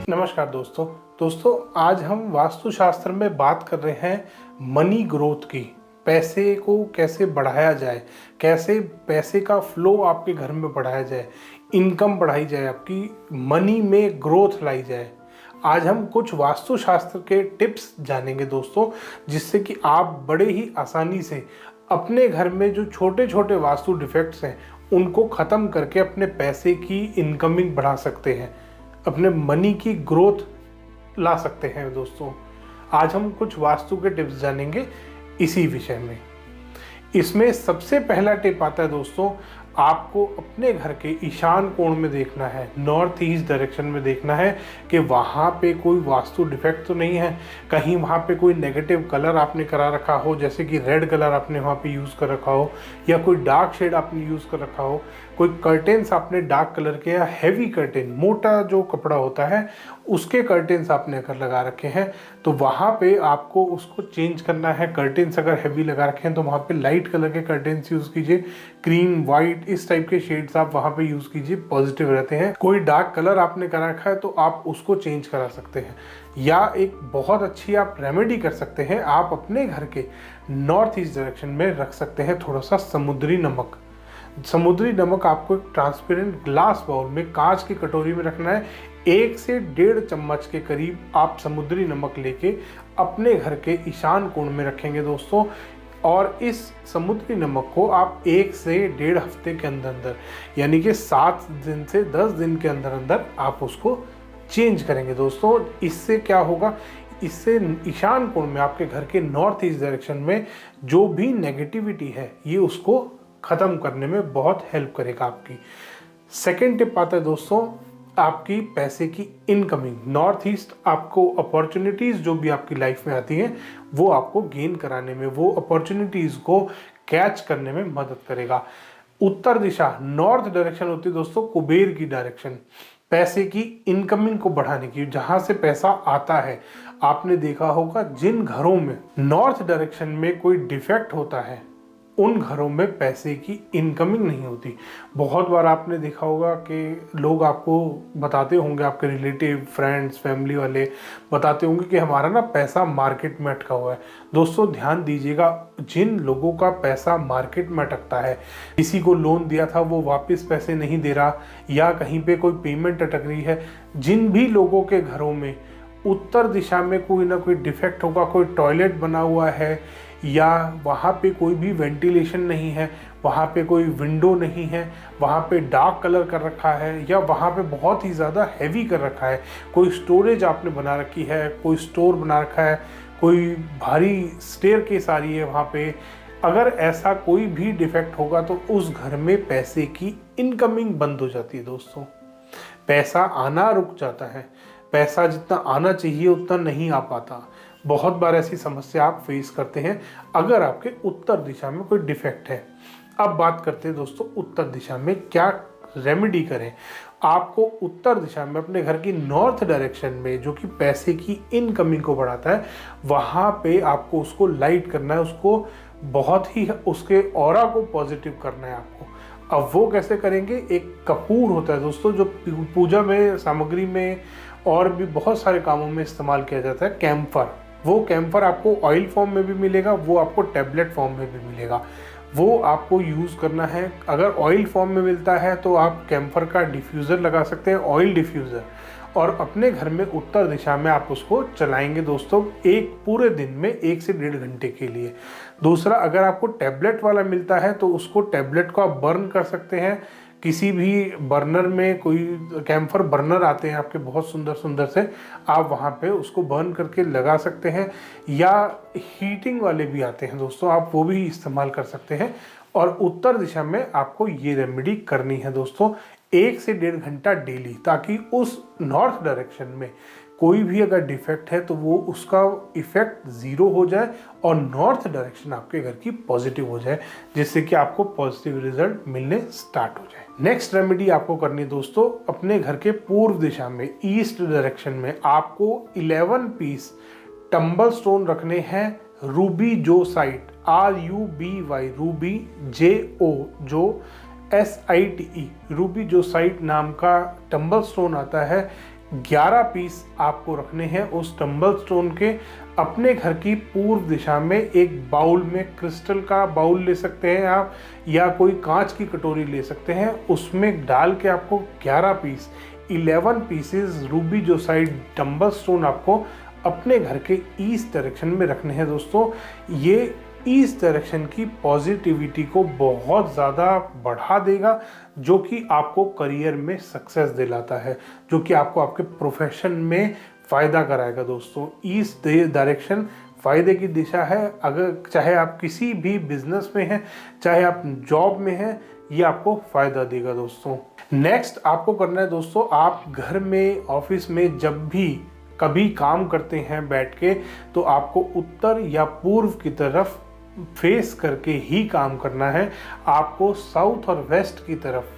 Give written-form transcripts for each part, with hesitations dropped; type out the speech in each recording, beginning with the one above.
नमस्कार दोस्तों आज हम वास्तुशास्त्र में बात कर रहे हैं मनी ग्रोथ की। पैसे को कैसे बढ़ाया जाए, कैसे पैसे का फ्लो आपके घर में बढ़ाया जाए, इनकम बढ़ाई जाए, आपकी मनी में ग्रोथ लाई जाए। आज हम कुछ वास्तुशास्त्र के टिप्स जानेंगे दोस्तों, जिससे कि आप बड़े ही आसानी से अपने घर में जो छोटे छोटे वास्तु डिफेक्ट्स हैं उनको ख़त्म करके अपने पैसे की इनकमिंग बढ़ा सकते हैं, अपने मनी की ग्रोथ ला सकते हैं। दोस्तों आज हम कुछ वास्तु के टिप्स जानेंगे इसी विषय में। इसमें सबसे पहला टिप आता है दोस्तों, आपको अपने घर के ईशान कोण में देखना है, नॉर्थ ईस्ट डायरेक्शन में देखना है कि वहाँ पे कोई वास्तु डिफेक्ट तो नहीं है, कहीं वहाँ पे कोई नेगेटिव कलर आपने करा रखा हो, जैसे कि रेड कलर आपने वहाँ पे यूज़ कर रखा हो, या कोई डार्क शेड आपने यूज़ कर रखा हो, कोई कर्टेन्स आपने डार्क कलर के या हैवी कर्टेन, मोटा जो कपड़ा होता है उसके कर्टेन्स आपने अगर लगा रखे हैं तो वहाँ पे आपको उसको चेंज करना है। कर्टेन्स अगर हैवी लगा रखे हैं तो वहाँ पे लाइट कलर के कर्टेन्स यूज़ कीजिए, क्रीम, वाइट, इस टाइप के शेड्स आप वहाँ पे यूज़ कीजिए, पॉजिटिव रहते हैं। कोई डार्क कलर आपने करा रखा है तो आप उसको चेंज करा सकते हैं। या एक बहुत अच्छी आप रेमेडी कर सकते हैं, आप अपने घर के नॉर्थ ईस्ट डायरेक्शन में रख सकते हैं थोड़ा सा समुद्री नमक। समुद्री नमक आपको एक ट्रांसपेरेंट ग्लास बाउल में, कांच की कटोरी में रखना है। 1 से 1.5 चम्मच के करीब आप समुद्री नमक लेके अपने घर के ईशान कोण में रखेंगे दोस्तों। और इस समुद्री नमक को आप 1 से 1.5 हफ्ते के अंदर अंदर, यानी कि 7 दिन से 10 दिन के अंदर अंदर आप उसको चेंज करेंगे दोस्तों। इससे क्या होगा, इससे ईशान कोण में आपके घर के नॉर्थ ईस्ट डायरेक्शन में जो भी नेगेटिविटी है ये उसको ख़त्म करने में बहुत हेल्प करेगा आपकी। सेकेंड टिप आता है दोस्तों, आपकी पैसे की इनकमिंग। नॉर्थ ईस्ट आपको अपॉर्चुनिटीज़ जो भी आपकी लाइफ में आती हैं वो आपको गेन कराने में, वो अपॉर्चुनिटीज़ को कैच करने में मदद करेगा। उत्तर दिशा, नॉर्थ डायरेक्शन होती है दोस्तों कुबेर की डायरेक्शन, पैसे की इनकमिंग को बढ़ाने की, जहां से पैसा आता है। आपने देखा होगा जिन घरों में नॉर्थ डायरेक्शन में कोई डिफेक्ट होता है उन घरों में पैसे की इनकमिंग नहीं होती। बहुत बार आपने देखा होगा कि लोग आपको बताते होंगे, आपके रिलेटिव, फ्रेंड्स, फैमिली वाले बताते होंगे कि हमारा ना पैसा मार्केट में अटका हुआ है। दोस्तों ध्यान दीजिएगा, जिन लोगों का पैसा मार्केट में अटकता है, किसी को लोन दिया था वो वापस पैसे नहीं दे रहा, या कहीं पे कोई पेमेंट अटक रही है, जिन भी लोगों के घरों में उत्तर दिशा में कोई ना कोई डिफेक्ट होगा, कोई टॉयलेट बना हुआ है, या वहाँ पे कोई भी वेंटिलेशन नहीं है, वहाँ पे कोई विंडो नहीं है, वहाँ पे डार्क कलर कर रखा है, या वहाँ पे बहुत ही ज़्यादा हैवी कर रखा है, कोई स्टोरेज आपने बना रखी है, कोई स्टोर बना रखा है, कोई भारी स्टेयरकेस आ रही है वहाँ पे, अगर ऐसा कोई भी डिफेक्ट होगा तो उस घर में पैसे की इनकमिंग बंद हो जाती है दोस्तों। पैसा आना रुक जाता है, पैसा जितना आना चाहिए उतना नहीं आ पाता। बहुत बार ऐसी समस्या आप फेस करते हैं अगर आपके उत्तर दिशा में कोई डिफेक्ट है। अब बात करते हैं दोस्तों उत्तर दिशा में क्या रेमेडी करें। आपको उत्तर दिशा में अपने घर की नॉर्थ डायरेक्शन में, जो कि पैसे की इनकमिंग को बढ़ाता है, वहाँ पे आपको उसको लाइट करना है, उसको बहुत ही उसके ऑरा को पॉजिटिव करना है आपको। अब वो कैसे करेंगे, एक कपूर होता है दोस्तों जो पूजा में, सामग्री में और भी बहुत सारे कामों में इस्तेमाल किया जाता है, कैम्फर। वो कैम्फर आपको ऑयल फॉर्म में भी मिलेगा, वो आपको टैबलेट फॉर्म में भी मिलेगा, वो आपको यूज़ करना है। अगर ऑयल फॉर्म में मिलता है तो आप कैम्फर का डिफ्यूज़र लगा सकते हैं, ऑयल डिफ्यूज़र, और अपने घर में उत्तर दिशा में आप उसको चलाएंगे दोस्तों एक पूरे दिन में 1 से 1.5 घंटे के लिए। दूसरा, अगर आपको टैबलेट वाला मिलता है तो उसको टैबलेट को आप बर्न कर सकते हैं किसी भी बर्नर में। कोई कैम्फर बर्नर आते हैं आपके बहुत सुंदर सुंदर से, आप वहाँ पे उसको बर्न करके लगा सकते हैं। या हीटिंग वाले भी आते हैं दोस्तों, आप वो भी इस्तेमाल कर सकते हैं। और उत्तर दिशा में आपको ये रेमेडी करनी है दोस्तों 1 से 1.5 घंटा डेली, ताकि उस नॉर्थ डायरेक्शन में कोई भी अगर डिफेक्ट है तो वो उसका इफेक्ट 0 हो जाए और नॉर्थ डायरेक्शन आपके घर की पॉजिटिव हो जाए, जिससे कि आपको पॉजिटिव रिजल्ट मिलने स्टार्ट हो जाए। नेक्स्ट रेमेडी आपको करनी है दोस्तों, अपने घर के पूर्व दिशा में, ईस्ट डायरेक्शन में आपको 11 पीस टंबल स्टोन रखने हैं रूबी जो साइट, RUBY, रूबी JO, जो SITE, रूबी जो साइट नाम का टंबल स्टोन आता है। 11 पीस आपको रखने हैं उस टम्बल स्टोन के। अपने घर की पूर्व दिशा में एक बाउल में, क्रिस्टल का बाउल ले सकते हैं आप या कोई कांच की कटोरी ले सकते हैं, उसमें डाल के आपको 11 piece 11 pieces ruby zoisite tumble stone आपको अपने घर के ईस्ट डायरेक्शन में रखने हैं दोस्तों। ये ईस्ट डायरेक्शन की पॉजिटिविटी को बहुत ज़्यादा बढ़ा देगा, जो कि आपको करियर में सक्सेस दिलाता है, जो कि आपको आपके प्रोफेशन में फ़ायदा कराएगा दोस्तों। ईस्ट डायरेक्शन फ़ायदे की दिशा है। अगर चाहे आप किसी भी बिजनेस में हैं, चाहे आप जॉब में हैं, ये आपको फ़ायदा देगा दोस्तों। नेक्स्ट आपको करना है दोस्तों, आप घर में, ऑफिस में जब भी कभी काम करते हैं बैठ के, तो आपको उत्तर या पूर्व की तरफ फेस करके ही काम करना है। आपको साउथ और वेस्ट की तरफ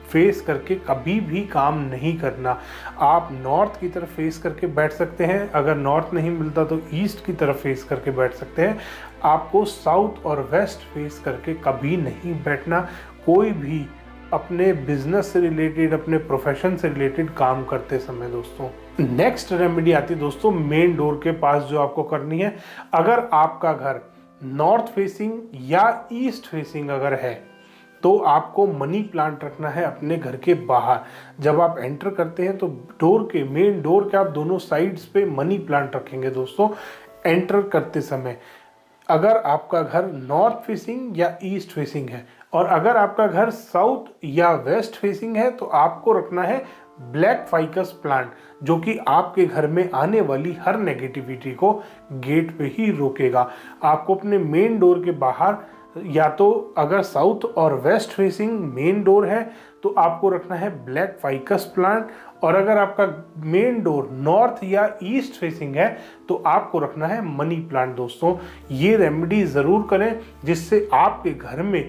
फेस करके कभी भी काम नहीं करना। आप नॉर्थ की तरफ फेस करके बैठ सकते हैं, अगर नॉर्थ नहीं मिलता तो ईस्ट की तरफ फेस करके बैठ सकते हैं। आपको साउथ और वेस्ट फेस करके कभी नहीं बैठना, कोई भी अपने बिजनेस से रिलेटेड, अपने प्रोफेशन से रिलेटेड काम करते समय दोस्तों। नेक्स्ट रेमेडी आती है दोस्तों मेन डोर के पास, जो आपको करनी है। अगर आपका घर नॉर्थ फेसिंग या ईस्ट फेसिंग अगर है, तो आपको मनी प्लांट रखना है अपने घर के बाहर। जब आप एंटर करते हैं तो डोर के, मेन डोर के आप दोनों साइड्स पे मनी प्लांट रखेंगे दोस्तों एंटर करते समय। अगर आपका घर नॉर्थ फेसिंग या ईस्ट फेसिंग है, और अगर आपका घर साउथ या वेस्ट फेसिंग है, तो आपको रखना है ब्लैक फाइकस प्लांट, जो कि आपके घर में आने वाली हर नेगेटिविटी को गेट पे ही रोकेगा। आपको अपने मेन डोर के बाहर, या तो अगर साउथ और वेस्ट फेसिंग मेन डोर है, तो आपको रखना है ब्लैक फाइकस प्लांट, और अगर आपका मेन डोर नॉर्थ या ईस्ट फेसिंग है, तो आपको रखना है मनी प्लांट दोस्तों। ये रेमेडी ज़रूर करें, जिससे आपके घर में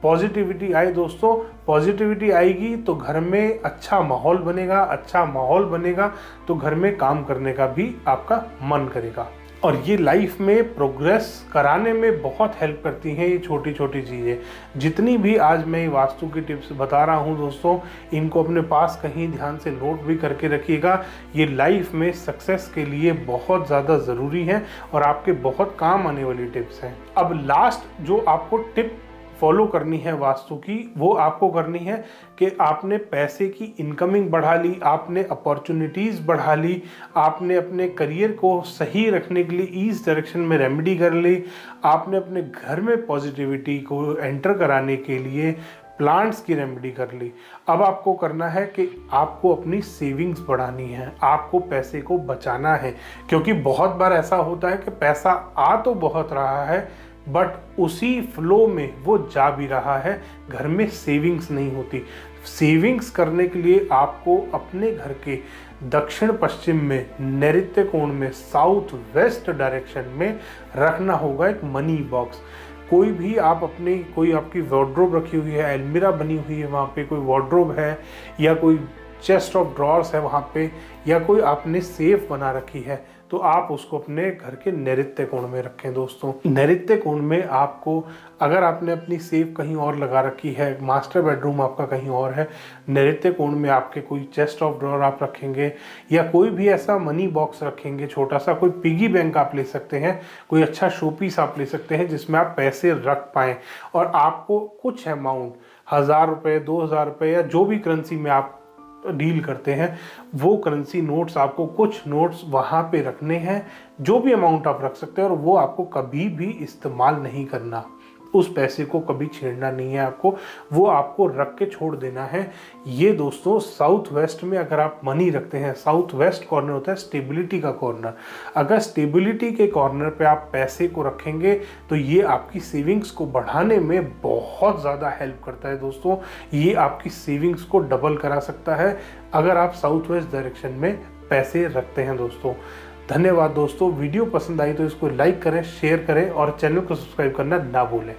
पॉजिटिविटी आए दोस्तों। पॉजिटिविटी आएगी तो घर में अच्छा माहौल बनेगा, अच्छा माहौल बनेगा तो घर में काम करने का भी आपका मन करेगा। और ये लाइफ में प्रोग्रेस कराने में बहुत हेल्प करती हैं ये छोटी छोटी चीज़ें। जितनी भी आज मैं वास्तु की टिप्स बता रहा हूँ दोस्तों, इनको अपने पास कहीं ध्यान से नोट भी करके रखिएगा। ये लाइफ में सक्सेस के लिए बहुत ज़्यादा ज़रूरी है और आपके बहुत काम आने वाली टिप्स हैं। अब लास्ट जो आपको टिप फॉलो करनी है वास्तु की, वो आपको करनी है कि आपने पैसे की इनकमिंग बढ़ा ली, आपने अपॉर्चुनिटीज़ बढ़ा ली, आपने अपने करियर को सही रखने के लिए ईस्ट डायरेक्शन में रेमेडी कर ली, आपने अपने घर में पॉजिटिविटी को एंटर कराने के लिए प्लांट्स की रेमेडी कर ली। अब आपको करना है कि आपको अपनी सेविंग्स बढ़ानी है, आपको पैसे को बचाना है। क्योंकि बहुत बार ऐसा होता है कि पैसा आ तो बहुत रहा है, बट उसी फ्लो में वो जा भी रहा है, घर में सेविंग्स नहीं होती। सेविंग्स करने के लिए आपको अपने घर के दक्षिण पश्चिम में, नैऋत्य कोण में, साउथ वेस्ट डायरेक्शन में रखना होगा एक मनी बॉक्स। कोई भी आप अपनी, कोई आपकी वार्डरोब रखी हुई है, अलमीरा बनी हुई है, वहाँ पे कोई वार्डरोब है या कोई चेस्ट ऑफ ड्रॉर्स है वहाँ पे, या कोई आपने सेफ बना रखी है, तो आप उसको अपने घर के नैऋत्य कोण में रखें दोस्तों। नैऋत्य कोण में आपको, अगर आपने अपनी सेफ कहीं और लगा रखी है, मास्टर बेडरूम आपका कहीं और है, नैऋत्य कोण में आपके कोई चेस्ट ऑफ ड्रॉर आप रखेंगे या कोई भी ऐसा मनी बॉक्स रखेंगे, छोटा सा कोई पिगी बैंक आप ले सकते हैं, कोई अच्छा शो पीस आप ले सकते हैं जिसमें आप पैसे रख पाएँ। और आपको कुछ अमाउंट, 1000 रुपये, 2000 रुपये या जो भी करेंसी में आप डील करते हैं, वो करेंसी नोट्स, आपको कुछ नोट्स वहाँ पे रखने हैं, जो भी अमाउंट आप रख सकते हैं, और वो आपको कभी भी इस्तेमाल नहीं करना, उस पैसे को कभी छेड़ना नहीं है आपको, वो आपको रख के छोड़ देना है। ये दोस्तों साउथ वेस्ट में अगर आप मनी रखते हैं, साउथ वेस्ट कॉर्नर होता है स्टेबिलिटी का कॉर्नर, अगर स्टेबिलिटी के कॉर्नर पे आप पैसे को रखेंगे तो ये आपकी सेविंग्स को बढ़ाने में बहुत ज़्यादा हेल्प करता है दोस्तों। ये आपकी सेविंग्स को डबल करा सकता है अगर आप साउथ वेस्ट डायरेक्शन में पैसे रखते हैं दोस्तों। धन्यवाद दोस्तों। वीडियो पसंद आई तो इसको लाइक करें, शेयर करें और चैनल को सब्सक्राइब करना ना भूलें।